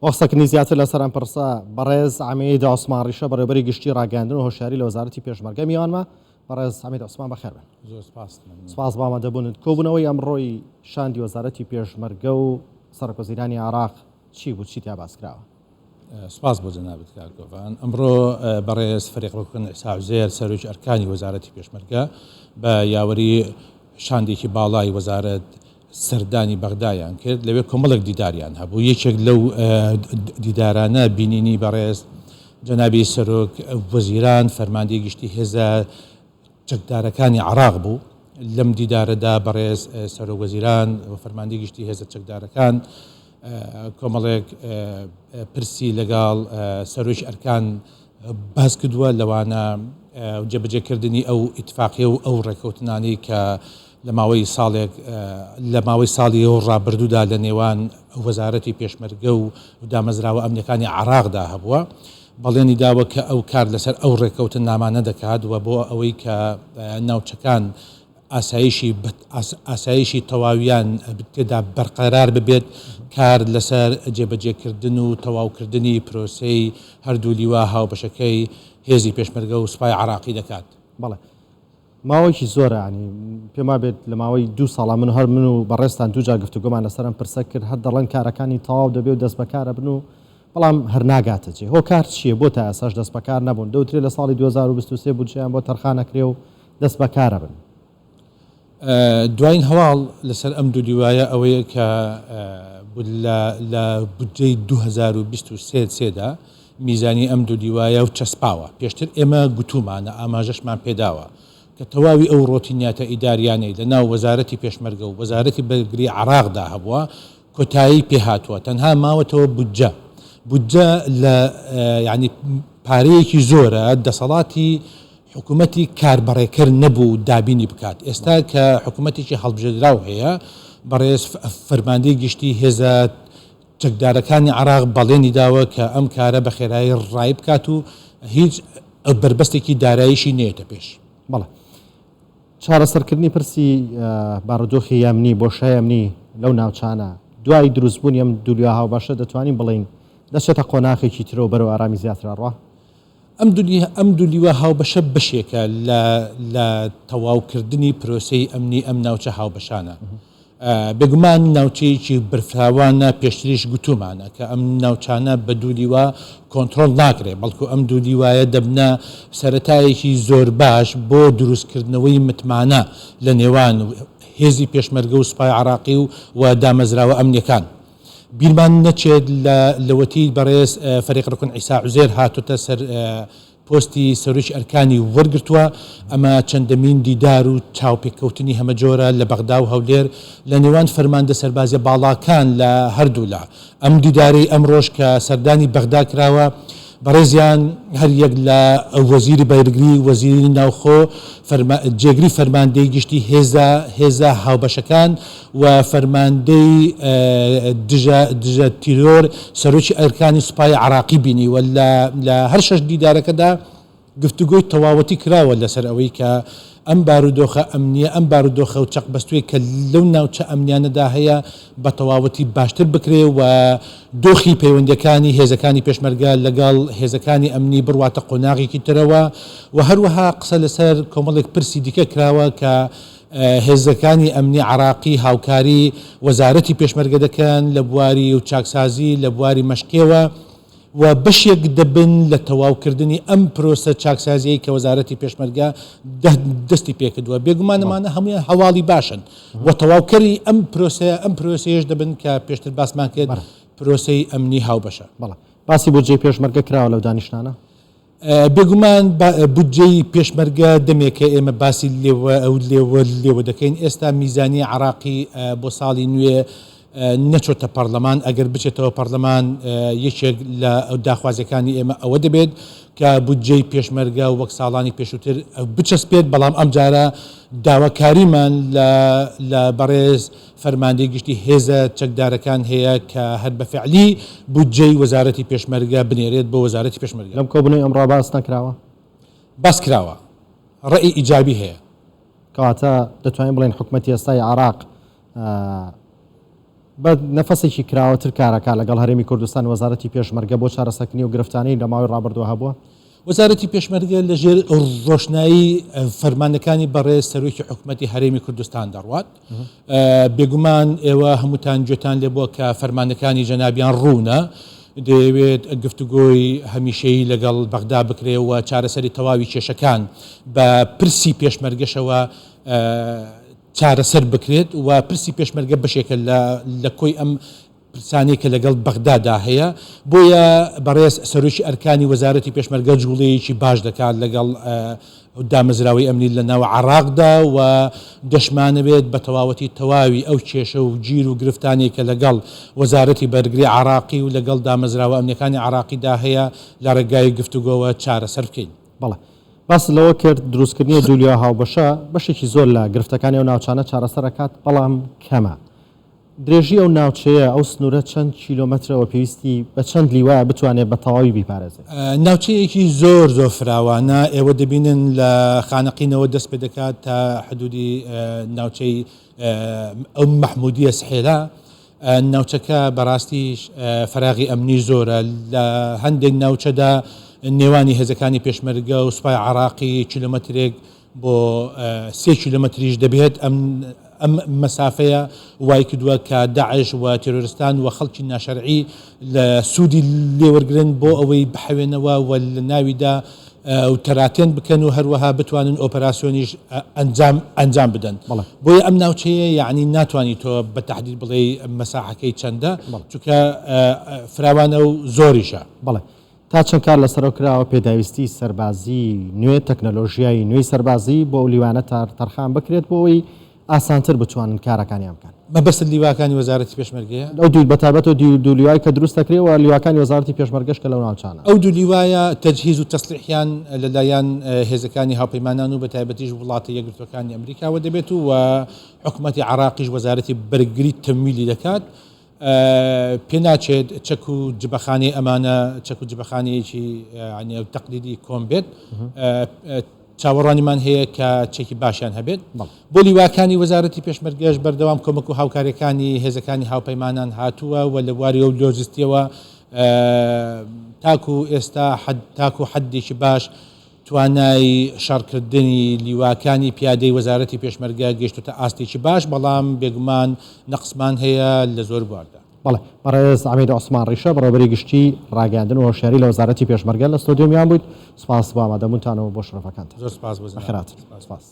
وەخسەکردنی زیاتر لەسەر ئەم پرسە بەڕێز عەمید عوسمان ڕیشە بەڕێوەبەری گشتی ڕاگەاندن و هۆشیاری لە وەزارەتی پێشمەرگە میوانمە. بەڕێز عەمید عوسمان بەخێر بن. سپاس بۆ ئامادەبوونت. کۆبوونەوەی ئەمڕۆی شاندی وەزارەتی پێشمەرگە و سەرۆکوەزیرانی عێراق چی بوو، چی تیا باس کراوە؟ سپاس بۆ جەنابەت کاکۆڤان. ئەمڕۆ بەڕێز فەریقڕوکن عیسا عوزێر سەرۆکی ئەرکانی وەزارەتی پێشمەرگە بە یاوەری شاندێکی باڵای وەزارەت سەردانی بەغدایان کرد، لەوێ کۆمەڵێک دیداریان هەبوو. یەکێک لەو دیدارانە بینینی بەڕێز جەنابی سەرۆک وەزیران فەرماندەی گشتی هێزە چەکدارەکانی عێراق بوو. لەم دیدارەدا بەڕێز سەرۆک وەزیران و فەرماندەی گشتی هێزە چەکدارەکان کۆمەڵێک پرسی لەگەڵ سەرۆکی ئەرکان باس کردووە لەوانە جێبەجێکردنی ئەو ئیتفاقیە و ئەو ڕێکەوتنانی کە لە ماوەی ساڵی ئەو ڕابردوودا لە نێوان وەزارەتی پێشمەرگە و دامەزراوە ئەمنیەکانی عێراقدا هەبووە. بەڵێنی داوە کە ئەو کار لەسەر ئەو ڕێکەوتن نامانە دەکات و بۆ ئەوەی کە ناوچەکان ئاسایشی تەواویان تێدا بەرقەرار ببێت، کار لەسەر جێبەجێکردن و تەواوکردنی پرۆسەی هەردوو لیوا هاوبەشەکەی هێزی پێشمەرگە و سوپای عێراقی دەکات. بەڵێ ماوەیەکی زۆرە، ینی پێما بێت لە ماوەی 2 ساڵە من هەر من و بەڕێستان دووجا گفتوگۆمان لەسەرم پرسە کرد، هەر دەڵێن کارەکانی تەواو دەبێ و دەست بەکارە بن و بەڵام هەر ناگاتە جێ. هۆکار چییە بۆ تا ئێساش دەست بەکار نەبوون؟ دەوترێت لە ساڵی 2023 بودجەیان بۆ تەرخانەکرێ و دەست بەکارە بن. دوایین هەواڵ لەسەر ئەم دوو دیوایە ئەوەیە کە لە بودجەی 2023دا میزانی ئەم دوو دیوایە و چەسپاوە. پێشتر ئێمە گوتومانە ئاماژەشمان پێداوە کە تەواوی ئەو ڕۆتینیاتە ئیداریانەی لە ناو وەزارەتی پێشمەرگە و وەزارەتی بەرگری عێراقدا هەبووە کۆتایی پێهاتووە، تەنها ماوەتەوە بودجە لە ینی پارەیەکی زۆرە دەسەڵاتی حکوومەتی کاربڕێکرد نەبوو دابینی بکات. ئێستا کە حکوومەتێکی هەڵبژێردراو هەیە، بەڕێز فەرماندەی گشتی هێزە چەکدارەکانی عێراق بەڵێنی داوە کە ئەم کارە بە خێرایی ڕای بکات و هیچ بربەستێکی داراییشی نێتە پێش. بەڵێ چارەسەرکردنی پرسی بارودۆخی یەمنی بۆشای یەمنی لەو ناوچانە دوای دروستبوونی ئەم دوولیا هاوبەشە دەتوانین بڵین دەچێتە قۆناغێکی ترەوە بەرەو ئارامی زیاتر ڕوا؟ ئەم دوولیوە هاوبەشە بەشێکە لە تەواوکردنی پرۆسەی ئەمنی ئەم ناوچە هاوبەشانە. بێگومان ناوچەیەکی برفراوانە پێشتریش گوتومانە کە ئەم ناوچانە بە دوولیوە کۆنتترۆل ناکرێ، بەڵکو ئەم دوولیوایە دەبنە سەرەتایەکی زۆر باش بۆ دروستکردنەوەی متمانە لە نێوان هێزی پێشمەرگە و سوپای عێراقی و دامەزراوە ئەمنیەکان. بیرمان نەچێت لەوەتی بەڕێز فەریقڕوکن عیسا عوزێر هاتوتە سەر پۆستی سەرۆکی ئەرکانی وەرگرتووە. ئەمە چەندەمین دیدار و چاوپێککەوتنی هەمە جۆرە لە بەغدا و هەولێر لە نێوان فەرماندە سەربازیە باڵاکان لە هەردوو لە ئەم دیداری ئەمڕۆژ کە سەردانی بەغدا کراوە، بەڕێزیان هەر یەک لە وەزیری بەرگری وەزیری ناوخۆ جێگری فەرماندەی گشتی هێزە هاوبەشەکان و فەرماندەی دژە تیرۆر سەرۆکی ئەرکانی سوپای عێراقی بینی و لە هەر 6 دیدارەکەدا گفتوگۆی تەواوەتی کراوە لەسەر ئەوەی کە ئەم بارودۆخە ئەمنیە، ئەم بارودۆخە و چەقبەستوی کە لەو ناوچە ئەمنیانەدا هەیە بە تەواوەتی باشتر بکرێ و دۆخی پەیوەندەکانی هێزەکانی پێشمەرگە لەگەڵ هێزەکانی ئەمنی بڕواتە قۆناغێکی ترەوە و هەروەها قسە لەسەر کۆمەڵێک پرسی دیکە کراوە کە هێزەکانی ئەمنی عێراقی هاوکاری وەزارەتی پێشمەرگە دەکەن لە بواری و چاکسازی لە بواری مەشکێوە و بەشێک دەبن لە تەواوکردنی ئەم پرۆسە چاکسازیەی کە وەزارەتی پێشمەرگە دەستی پێکردووە. بێگومانەمانە هەمووی هەواڵی باشن و تەواوکەری ئەم پرۆسەیەش دەبن کە پێشتر باسمان کرد پرۆسەی ئەمنی هاوبەشە. بەڵێ باسی بودجەی پێشمەرگە کراوە لەو دانیشتانە؟ بێگومان بودجەی پێشمەرگە دەمێکە ئێمە باسی لێوە دەکەین. ئێستا میزانی عێراقی بۆ ساڵی نوێ نەچۆتە پەرلەمان. ئەگەر بچێتەوە پەرلەمان یەکێک لە داخوازیەکانی ئێمە ئەوە دەبێت کە بودجەی پێشمەرگە وەک ساڵانی پێشووتر بچەسپێت، بەڵام ئەم جارە داواکاریمان لە بەڕێز فەرماندەی گشتی هێزە چەکدارەکان هەیە کە هەر بەفعلی بودجەی وەزارەتی پێشمەرگە بنێرێت بۆ وەزارەتی پێشمەرگە. لەم کۆبوونەوەی ئەمڕۆ باس نەکراوە؟ باس کراوە، ڕێی ئیجابی هەیە. کەواتە دەتوانین بڵێن حکوومەتی ئێستای عێراق بە نەفەسێکی کراوەتر کارەکە لەگەڵ هەرێمی کوردستان وەزارەتی پێشمەرگە بۆ چارەسەرکردنی و گرفتانەی لە ماوەی ڕابردووە هەبووە. وەزارەتی پێشمەرگە لەژێر ڕۆشنایی فەرمانەکانی بەڕێز سەرۆکی حکوومەتی هەرێمی کوردستان دەڕوات. بێگومان ئێوە هەمووتان گوێتان لێ بووە کە فەرمانەکانی جەنابیان ڕوونە دەیەوێت گفتوگۆی هەمیشەی لەگەڵ بەغدا بکرێەوە چارەسەری تەواوی کێشەکان بە پرسی پێشمەرگەشەوە چارەسەر بکرێت و پرسی پێشمەرگە بەشێکە لە کۆی ئەم پرسانی کە لەگەڵ بەغدادا هەیە بۆیە بەڕێز سەرۆکی ئەرکانی وەزارەتی پێشمەرگە جوڵەیەکی باش دەکات لەگەڵ دامەزراوی ئەمنی لە ناو عراقدا و دەشمانەوێت بە تەواوەتی تەواوی ئەو کێشە و گیر و گرفتانی کە لەگەڵ وەزارەتی بەرگری عراقی و لەگەڵ دامەزراوە ئەمنیەکانی عراقیدا هەیە لە ڕێگای گفتوگۆوە چارەسەر بکەین. بەڵێ باس لەوە کرد دروستکردنی دوولیا هاوبەشە بەشێکی زۆر لە گرفتەکانی ئەو ناوچانە چارەسەرەکات بەڵام کەمە. درێژی ئەو ناوچەیە ئەو سنوورە چەند کیلۆمەترەوە پێویستی بە چەند لیوایە بتوانێت بە تەواوی بیپارێزێت. ناوچەیەکی زۆر فراوانە ئێوە دەبینن لە خانەقینەوە دەست پێ دەکات تا حدودی ناوچەی ئەو مەحمودیە سحێرا ناوچەکە بەڕاستیش فراغی ئەمنی زۆرە لە هەندێک ناوچەدا نێوانی هێزەکانی پێشمەرگە و سوپای عراقی کیلۆمەترێک بۆ 3 کیلۆمەتریش دەبێت ئەم مەسافەیە وای کردووە کە داعش و تێرۆریستان و خەڵکی ناشەرعی لە سوودی لێوەرگرن بۆ ئەوەی بحەوێنەوە و لە ناویدا و تەراتێن بکەن و هەروەها بتوانن ئۆپەراسیۆنیش ئەنجام بدەن. بۆیە ئەم ناوچەیە یعنی ناتوانانی تۆ بە تەحدید بڵێ مەساحەکەی چەندە چونکە فراوانە و زۆریشە. بەڵێ تا چەند کار لەسەرەوە کراوە پێداویستی سەربازی نوێ تەکنەلۆژیای نوێی سەربازی بۆ ئەو لیوانە تەرخان بکرێت بۆەوەی ئاسانتر بتوانن کارەکانیان بکەن. مەبەست لیواکانی وەزارەتی پێشمەرگەیە ئەو دوو بەتابەت و دوو لیوای کە دروست دەکرێەوە لیواکانی وەزارەتی پێشمەرگەش کە لەو ناوچانە ئەو دوو لیوایە تەجهیز و تەسلیحیان لەلایەن هێزەکانی هاوپەیمانان و بەتایبەتیش وڵاتە یەکگرتوەکانی ئەمریکاوە دەبێت و حکوومەتی عراقیش وەزارەتی بەرگری تەمویلی دەکات. پێناچێت چەک و جبەخانەی ئەمانە چەک و جبەخانەیەکی تەقلیدی کۆم بێت چاوەڕانیمان هەیە کە چێکی باشیان هەبێت. بۆ لیواکانی وەزارەتی پێشمەرگەش بەردەوام کۆمەک و هاوکاریەکانی هێزەکانی هاوپەیمانان هاتووە و لە بواری و لۆجستیەوە تاکو ئێستا تاکو حەدێکی باش توانای شارکردنی لیواکانی پیادەی وەزارەتی پێشمەرگە گەیشتوتە ئاستێکی باش بەڵام بێگومان نەقسمان هەیە لە زۆر بواردا. بەڵێ بەڕێز ئامێد عوسمان ڕیشە بەڕێوەبەری گشتی ڕاگەاندن و هۆشیاری لە وەزارەتی پێشمەرگە لە ستۆدیۆمیان بوویت. سوپاس بۆ ئامادەبوونتانەوە بۆ شرەفەکانتان. زۆر سپاس بۆ خێرات. سپاس.